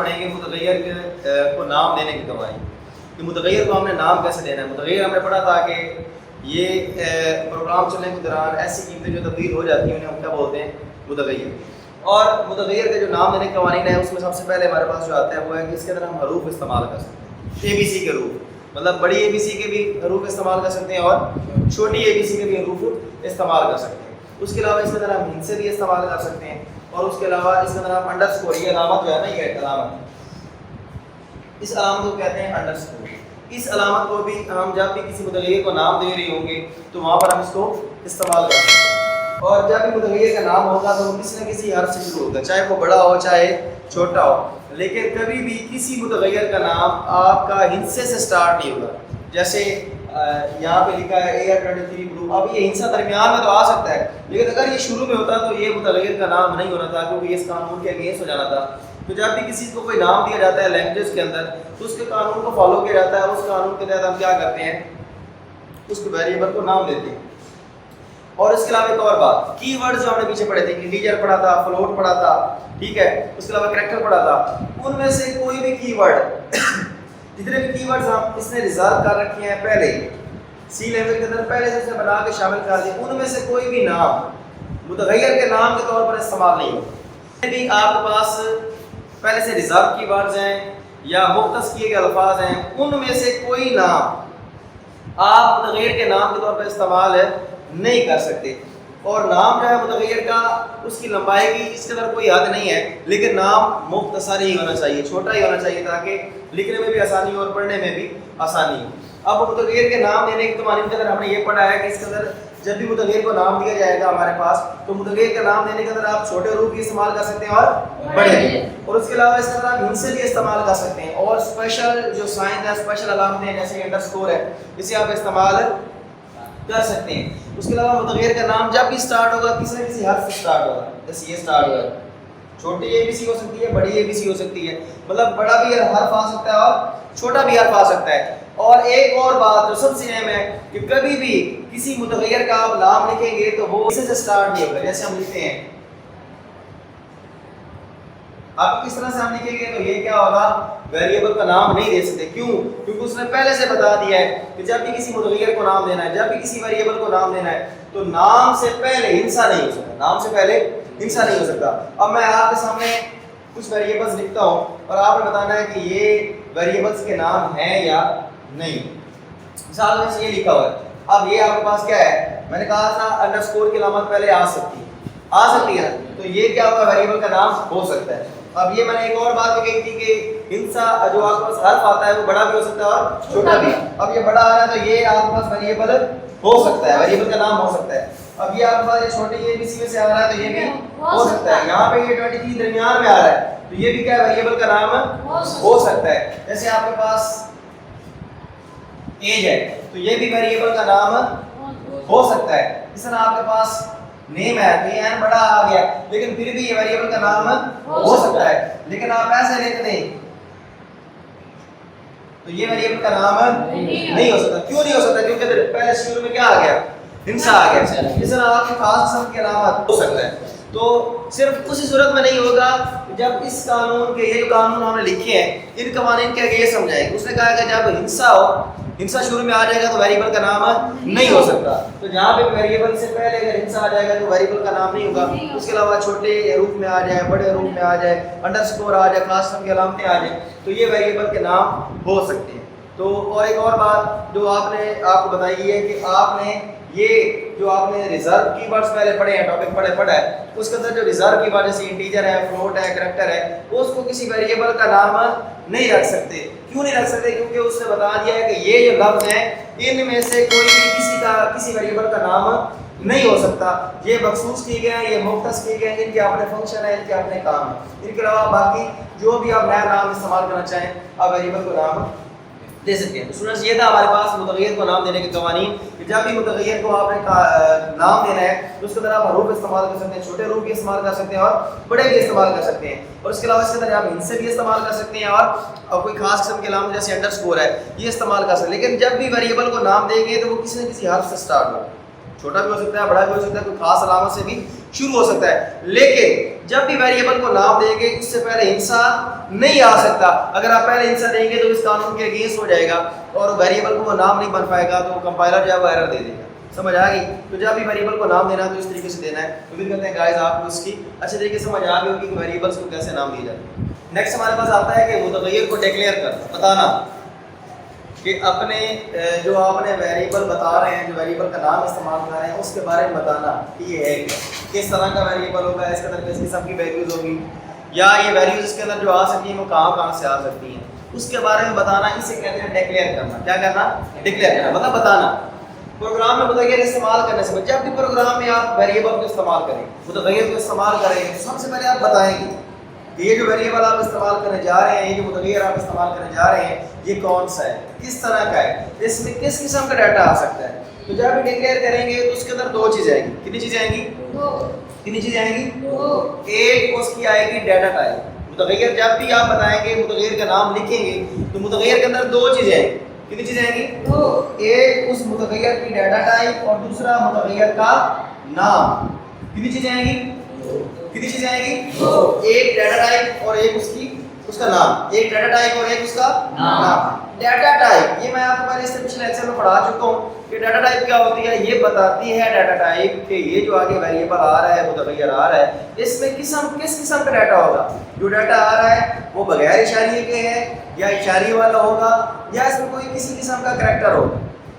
پڑھیں گے متغیر کو نام دینے کے قوانین کہ متغیر کو ہم نے نام کیسے دینا ہے. متغیر ہم نے پڑھا تھا کہ یہ پروگرام چلنے کے دوران ایسی قیمتیں جو تبدیل ہو جاتی ہیں انہیں ہم کیا بولتے ہیں متغیر. اور متغیر کے جو نام دینے کے قوانین ہیں اس میں سب سے پہلے ہمارے پاس جو آتا ہے وہ ہے کہ اس کے اندر ہم حروف استعمال کر سکتے ہیں. ABC کے حروف مطلب بڑی ABC کے بھی حروف استعمال کر سکتے ہیں اور چھوٹی ABC کے بھی حروف استعمال کر سکتے ہیں. اس کے علاوہ اس کے اندر ہم ہند سے بھی استعمال کر سکتے ہیں اور اس کے علاوہ اس کے اندر ہم انڈرسکور یہ علامت جو ہے نا یہ علامت اس علامت کو کہتے ہیں انڈرسکور. اس علامت کو بھی ہم جب بھی کسی متغیر کو نام دے رہے ہوں گے تو وہاں پر ہم اس کو استعمال کر سکتے ہیں. اور جب بھی متغیر کا نام ہوگا تو وہ کسی نہ کسی حرف سے شروع ہوگا چاہے وہ بڑا ہو چاہے چھوٹا ہو. لیکن کبھی بھی کسی متغیر کا نام آپ کا ہندسے سے سٹارٹ نہیں ہوگا. جیسے یہاں پہ لکھا ہے AR23 گروپ. اب یہ ہندسہ درمیان میں تو آ سکتا ہے لیکن اگر یہ شروع میں ہوتا تو یہ متغیر کا نام نہیں ہونا تھا کیونکہ اس قانون کے اگینسٹ ہو جانا تھا. تو جب بھی کسی کو کوئی نام دیا جاتا ہے لینگویج کے اندر تو اس کے قانون کو فالو کیا جاتا ہے اور اس قانون کے تحت ہم کیا کرتے ہیں اس کے ویریبل کو نام دیتے ہیں. اور اس کے علاوہ ایک اور بات کی ورڈ جو ہم نے پیچھے پڑھے تھے انٹیجر پڑھا تھا فلوٹ پڑھا تھا ٹھیک ہے اس کے علاوہ کریکٹر پڑھا تھا. ان میں سے کوئی بھی کی ورڈ جتنے بھی کی ورڈز ہم اس نے ریزرو کر رکھے ہیں پہلے سی لیول کے اندر پہلے سے بنا کے شامل کر دیں ان میں سے کوئی بھی نام متغیر کے نام کے طور پر استعمال نہیں ہوگا. بھی آپ کے پاس پہلے سے ریزرو کی ورڈز ہیں یا مختص کیے گئے الفاظ ہیں ان میں سے کوئی نام آپ متغیر کے نام کے طور پر استعمال نہیں کر سکتے. اور نام جو ہے متغیر کا اس کی لمبائی کی اس کے اندر کوئی حد نہیں ہے لیکن نام مختصر ہی ہونا چاہیے چھوٹا ہی ہونا چاہیے تاکہ لکھنے میں بھی آسانی ہو اور پڑھنے میں بھی آسانی ہو. اب متغیر کے نام دینے کے قوانین کے اندر ہم نے یہ پڑھا ہے کہ اس کے اندر جب بھی متغیر کو نام دیا جائے گا ہمارے پاس تو متغیر کا نام دینے کے اندر آپ چھوٹے حروف بھی استعمال کر سکتے ہیں اور بڑے اور اس کے علاوہ اس کے اندر آپ ہند سے بھی استعمال کر سکتے ہیں اور اسپیشل جو سائن ہے اسپیشل علامتیں جیسے انڈرسکور ہے اسے آپ استعمال کر سکتے ہیں. اس کے علاوہ متغیر کا نام جب بھی سٹارٹ ہوگا کسی نہ کسی حرف سے سٹارٹ ہوگا جیسے یہ سٹارٹ ہوگا چھوٹی ABC ہو سکتی ہے بڑی ABC ہو سکتی ہے مطلب بڑا بھی حرف آ سکتا ہے اور چھوٹا بھی حرف آ سکتا ہے. اور ایک اور بات جو سب سے اہم ہے کہ کبھی بھی کسی متغیر کا آپ نام لکھیں گے تو وہ اسے سے سٹارٹ نہیں ہوگا. جیسے ہم لکھتے ہیں آپ کس طرح سے ہم لکھیں گے تو یہ کیا ہوگا ویریبل کا نام نہیں دے سکتے. کیوں؟ کیونکہ اس نے پہلے سے بتا دیا ہے کہ جب بھی کسی متغیر کو نام دینا ہے جب بھی کسی ویریبل کو نام دینا ہے تو نام سے پہلے ہندسہ نہیں ہو سکتا نام سے پہلے ہندسہ نہیں ہو سکتا. اب میں آپ کے سامنے کچھ ویریبلس لکھتا ہوں اور آپ نے بتانا ہے کہ یہ ویریبلس کے نام ہیں یا نہیں. مثال میں سے یہ لکھا ہوا ہے. اب یہ آپ کے پاس کیا ہے میں نے کہا تھا انڈرسکور کی علامت پہلے آ سکتی ہے تو یہ کیا ہوگا ویریبل کا نام ہو سکتا ہے. اب یہ میں نے ایک اور بات بھی کہی تھی کہ ہندسہ جو آپ کے پاس حرف آتا ہے وہ بڑا بھی ہو سکتا ہے اور چھوٹا بھی. اب یہ بڑا آ رہا ہے تو یہ آپ کے پاس ویریبل ہو سکتا ہے ویریبل کا نام ہو سکتا ہے. اب یہ آپ کے پاس یہ چھوٹی ABC میں سے آ رہا ہے تو یہ بھی ہو سکتا ہے. یہاں پہ یہ 23 درمیان میں آ رہا ہے تو یہ بھی کیا ویریبل کا نام ہو سکتا ہے. جیسے آپ کے پاس ایج ہے تو یہ بھی ویریبل کا نام ہو سکتا ہے. اس طرح آپ کے پاس نیم ہے تو یہ بڑا آ گیا لیکن پھر بھی یہ ویریبل کا نام ہو سکتا ہے. لیکن آپ ایسے لکھ دیں تو یہ ویریبل کا نام نہیں ہو سکتا. کیوں نہیں ہو سکتا؟ کیونکہ پہلے شروع میں کیا آ گیا ہندسہ آ گیا. اس طرح آپ کی خاص قسم کی علامت ہو سکتا ہے. تو صرف اسی صورت میں نہیں ہوگا جب اس قانون کے یہ جو قانون ہم نے لکھے ہیں ان قوانین کے آگے یہ سمجھائیں گے. اس نے کہا کہ جب ہندسہ ہو ہندسہ شروع میں آ جائے گا تو ویریبل کا نام نہیں ہو سکتا. تو جہاں پہ ویریبل سے پہلے اگر ہندسہ آ جائے گا تو ویریبل کا نام نہیں ہوگا. اس کے علاوہ چھوٹے حروف میں آ جائے بڑے حروف میں آ جائے انڈرسکور آ جائے خاص قسم کی علامتیں آ جائیں تو یہ ویریبل کے نام ہو سکتے ہیں. تو اور ایک اور بات جو آپ نے آپ کو بتائی ہے کہ آپ نے یہ جو آپ نے ریزرو کی ورڈز پہلے پڑھے ہیں ٹاپک پڑھا ہے اس کے اندر جو ریزرو کی ورڈ جیسے انٹیجر ہے فلوٹ ہے کریکٹر ہے اس کو کسی ویریبل کا نام نہیں رکھ سکتے. کیوں نہیں رکھ سکتے؟ کیونکہ اس نے بتا دیا ہے کہ یہ جو لفظ ہیں ان میں سے کوئی بھی کسی ویریبل کا نام نہیں ہو سکتا. یہ مخصوص کیے گئے ہیں یہ مختص کیے گئے ہیں ان کے اپنے فنکشن ہیں ان کے اپنے کام ہیں. ان کے علاوہ باقی جو بھی آپ نیا نام استعمال کرنا چاہیں آپ ویریبل کو نام دے سکتے ہیں. تو اسٹوڈنٹس یہ تھا ہمارے پاس متغیر کو نام دینے کے قوانین کہ جب بھی متغیر کو آپ نے نام دینا ہے تو اس کے اندر آپ حروف استعمال کر سکتے ہیں چھوٹے حروف بھی استعمال کر سکتے ہیں اور بڑے بھی استعمال کر سکتے ہیں. اور اس کے علاوہ اس کے اندر آپ ہند سے بھی استعمال کر سکتے ہیں اور کوئی خاص قسم کے علامت جیسے انڈرسکور ہے یہ استعمال کر سکتے ہیں. لیکن جب بھی ویریبل کو نام دیں گے تو وہ کسی نہ کسی حرف سے سٹارٹ ہوگا. چھوٹا بھی ہو سکتا ہے بڑا بھی ہو سکتا ہے کوئی خاص علامت سے بھی شروع ہو سکتا ہے. لیکن جب بھی ویریبل کو نام دیں گے اس سے پہلے ہنسا نہیں آ سکتا. اگر آپ پہلے ہنسا دیں گے تو اس قانون کے اگینسٹ ہو جائے گا اور ویریبل کو وہ نام نہیں بن پائے گا, تو کمپائلر جو ہے وہ ایرر دے دے گا. سمجھ آ گئی؟ تو جب بھی ویریبل کو نام دینا تو اس طریقے سے دینا ہے. امید کرتے ہیں گائز آپ کو اس کی اچھے طریقے سے سمجھ آ گئی ہوگی کہ ویریبلس کو کیسے نام دیا جاتا ہے. نیکسٹ ہمارے پاس آتا ہے کہ متغیر کو ڈکلیئر کرنا, بتانا کہ اپنے جو آپ نے ویریبل بتا رہے ہیں, جو ویریبل کا نام استعمال کر رہے ہیں اس کے بارے میں بتانا کہ یہ ہے کیا, کس طرح کا ویریبل ہوگا, اس کے اندر کس قسم کی ویلیوز ہوگی, یا یہ ویلیوز اس کے اندر جو آ سکتی ہیں وہ کہاں کہاں سے آ سکتی ہیں, اس کے بارے میں بتانا. اسے کہتے ہیں ڈکلیئر کرنا. کیا کرنا؟ ڈکلیئر کرنا, مطلب بتانا. پروگرام میں متغیر استعمال کرنے سے جب بھی پروگرام میں آپ ویریبل کو استعمال کریں, متغیر کو استعمال کریں, تو سب سے پہلے آپ بتائیں گے کہ یہ جو ویریبل آپ استعمال کرنے جا رہے ہیں, یہ جو متغیر آپ استعمال کرنے جا رہے ہیں, یہ کون سا ہے, کس طرح کا ہے, اس میں کس قسم کا ڈیٹا آ سکتا ہے. تو جب بھی ڈکلیئر کریں گے تو اس کے اندر دو چیزیں آئیں گی. کتنی چیزیں آئیں گی؟ کتنی چیزیں آئیں گی؟ ایک اس کی آئے گی ڈیٹا ٹائپ. متغیر جب بھی آپ بتائیں گے, متغیر کا نام لکھیں گے, تو متغیر کے اندر دو چیزیں آئیں گی. کتنی چیزیں آئیں گی؟ ایک اس متغیر کی ڈیٹا ٹائپ اور دوسرا متغیر کا نام. کتنی چیزیں آئیں گی؟ کتنی چیزیں آئیں گی؟ ایک ڈیٹا ٹائپ اور ایک اس کا نام. ایک ڈیٹا ٹائپ اور ایک اس کا نام. ڈیٹا ٹائپ یہ میں آپ کو پہلے اس سے پچھلے لیکچر میں پڑھا چکا ہوں کہ ڈیٹا ٹائپ کیا ہوتی ہے. یہ بتاتی ہے ڈیٹا ٹائپ کہ یہ جو آگے ویریبل آ رہا ہے, متغیر آ رہا ہے, اس میں کس قسم کا ڈیٹا ہوگا. جو ڈیٹا آ رہا ہے وہ بغیر اشاریے کے ہے یا اشاریے والا ہوگا, یا اس میں کوئی کسی قسم کا کریکٹر ہوگا.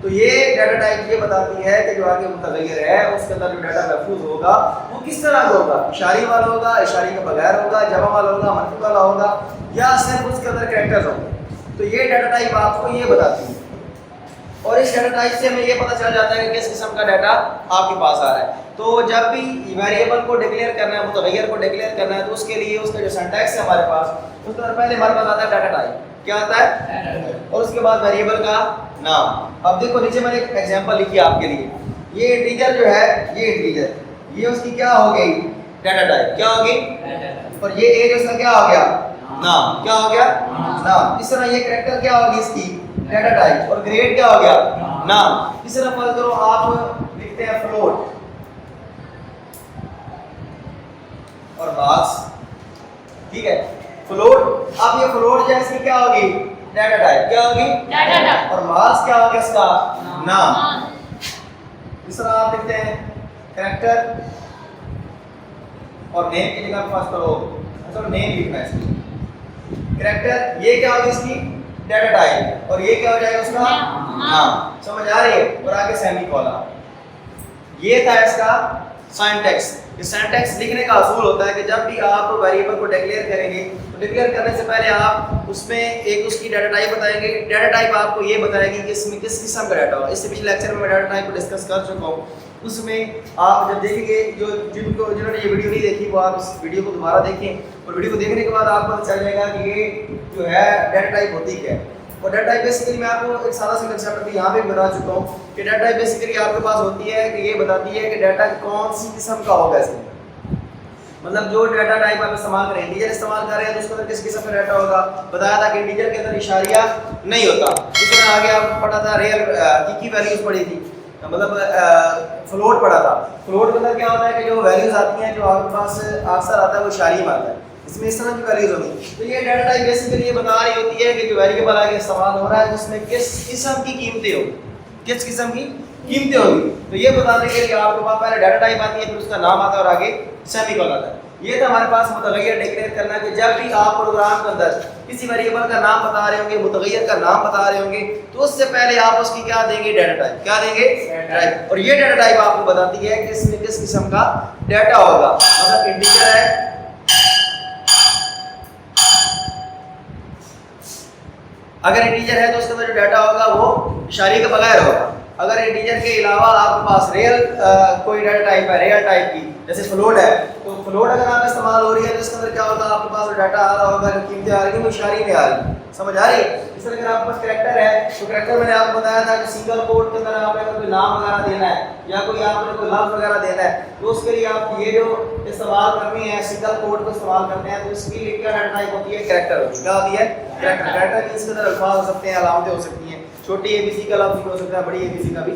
تو یہ ڈیٹا ٹائپ یہ بتاتی ہے کہ جو آگے متغیر ہے اس کے اندر جو ڈیٹا محفوظ ہوگا وہ کس طرح کا ہوگا. اشاری والا ہوگا, اشاری کے بغیر ہوگا, جمع والا ہوگا, منفی والا ہوگا, یا صرف اس کے اندر کریکٹرز ہوں گے. تو یہ ڈیٹا ٹائپ آپ کو یہ بتاتی ہے, اور اس ڈیٹا ٹائپ سے ہمیں یہ پتہ چل جاتا ہے کہ کس قسم کا ڈیٹا آپ کے پاس آ رہا ہے. تو جب بھی ویریبل کو ڈکلیئر کرنا ہے, متغیر کو ڈکلیئر کرنا ہے, تو اس کے لیے اس کا جو سینٹیکس ہے ہمارے پاس, اس کا پہلے ہمارے پاس آتا ہے ڈیٹا ٹائپ. کیا آتا ہے؟ اور اس کے بعد ویریبل کا نام. اب دیکھو نیچے میں نے ایک ایگزامپل لکھی آپ کے لیے. یہ انٹیجر جو ہے, یہ انٹیجر, یہ اس کی کیا ہو گئی؟ Data type. کیا ہوگی؟ اور یہ ایج اس کا کیا ہو گیا؟ نام. کیا ہو گیا؟ نام. اس طرح یہ کریکٹر کیا ہوگی اس کی؟ Data type. اور گریڈ کیا ہو گیا؟ نام. اس طرح فرض کرو آپ لکھتے ہیں فلوٹ اور مارکس. ٹھیک ہے, فلوٹ. اب یہ فلوٹ جو ہے اس کی کیا ہوگی؟ Data type. کیا ہوگی؟ Data type. اور مارکس کیا ہوگا اس کا؟ نام. اس طرح آپ لکھتے ہیں کریکٹر اور نیم کی جگہ فرض کرو چلو نیم لکھنا ہے اس کی. کریکٹر یہ کیا ہوگی اس کی؟ Data type. اور یہ کیا ہو جائے گا اس کا؟ نام. سمجھ آ رہی ہے؟ اور آگے سیمی کولن. یہ تھا اس کا سینٹیکس. یہ سینٹیکس لکھنے کا اصول ہوتا ہے کہ جب بھی آپ ویریبل کو ڈکلیئر کریں گے تو ڈکلیئر کرنے سے پہلے آپ اس میں ایک اس کی ڈیٹا ٹائپ بتائیں گے. ڈیٹا ٹائپ آپ کو یہ بتائے گی کہ اس میں کس قسم کا ڈیٹا ہوگا. اس سے پچھلے لیکچر میں ڈیٹا ٹائپ کو ڈسکس کر چکا ہوں. اس میں آپ جب دیکھیں گے, جنہوں نے یہ ویڈیو نہیں دیکھی وہ آپ اس ویڈیو کو دوبارہ دیکھیں, اور ویڈیو کو دیکھنے کے بعد آپ کو پتہ چل جائے گا کہ یہ جو ہے ڈیٹا ٹائپ ہوتی کیا ہے. اور ڈیٹا ٹائپ بیسیکلی میں آپ کو ایک سادہ سا کنسیپٹ بھی یہاں پہ بتا چکا ہوں کہ ڈیٹا ٹائپ بیسیکلی آپ کے پاس ہوتی ہے کہ یہ بتاتی ہے کہ ڈیٹا کون سی قسم کا ہوگا. اس میں مطلب جو ڈیٹا ٹائپ آپ استعمال کریں, انٹیجر استعمال کر رہے ہیں تو اس کے اندر کس قسم کا ڈیٹا ہوگا. بتایا تھا کہ انٹیجر کے اندر اشاریہ نہیں ہوتا. اس طرح آگے آپ پڑھا تھا ریئل کی ویلیوز پڑھی تھی, مطلب فلوٹ پڑھا تھا. فلوٹ کے اندر کیا ہوتا ہے کہ جو ویلیوز آتی ہیں جو آپ کے پاس اکثر آتا ہے وہ اشاریہ میں آتا ہے. اس میں اس طرح کی ویلیوز ہوگی. تو یہ ڈیٹا ٹائپ بیسیکلی یہ بتا رہی ہوتی ہے کہ جو ویریبل آگے استعمال ہو رہا ہے اس میں کس قسم کی قیمتیں ہوگی, کس قسم کی قیمتیں ہوگی. تو یہ بتانے کے لیے آپ کے پاس پہلے ڈیٹا ٹائپ آتی ہے, پھر اس کا نام آتا ہے, اور آگے سیمی کولن آتا ہے. یہ تھا ہمارے پاس متغیر ڈکلیئر کرنا کہ جب بھی آپ پروگرام کے اندر کسی ویریبل کا نام بتا رہے ہوں گے, متغیر کا نام بتا رہے ہوں گے, تو اس سے پہلے آپ اس کی کیا دیں گے؟ Data type. کیا دیں گے؟ ٹائپ. اور یہ ڈیٹا ٹائپ آپ کو بتاتی ہے کہ اس میں کس قسم کا ڈیٹا ہوگا. مطلب انٹیجر ہے, اگر انٹیجر ہے تو اس کے اندر جو ڈیٹا ہوگا وہ اشاریے کے بغیر ہوگا. اگر انٹیجر کے علاوہ آپ کے پاس ریئل کوئی ڈیٹا ٹائپ ہے, ریئل ٹائپ کی, جیسے فلوٹ ہے, تو فلوٹ اگر آپ استعمال ہو رہی ہے تو اس کے اندر کیا ہوگا؟ آپ کے پاس ڈیٹا آ رہا ہوگا, جو قیمتیں آ رہی ہیں وہ اشاریے میں آ رہی ہیں. سمجھ آ رہی ہے؟ اس طرح اگر آپ کے پاس کریکٹر ہے تو کریکٹر میں نے آپ کو بتایا تھا کہ سنگل کوٹ کے اندر آپ نے کوئی نام وغیرہ دینا ہے یا کوئی آپ نے کوئی لفظ وغیرہ دینا ہے, تو اس کے لیے آپ یہ جو استعمال کرنی ہے سنگل کوٹ کو استعمال کرتے ہیں, تو اس کی کیا ڈیٹا ٹائپ ہوتی ہے؟ کریکٹر ہوتی ہے. کیا ہوتی ہے؟ کریکٹر. کریکٹر کی اس کے اندر الفاظ ہو سکتے ہیں, علامتیں ہو سکتی ہیں, چھوٹی اے بی سی کا لفظ بھی ہو سکتا ہے, بڑی اے بی سی کا بھی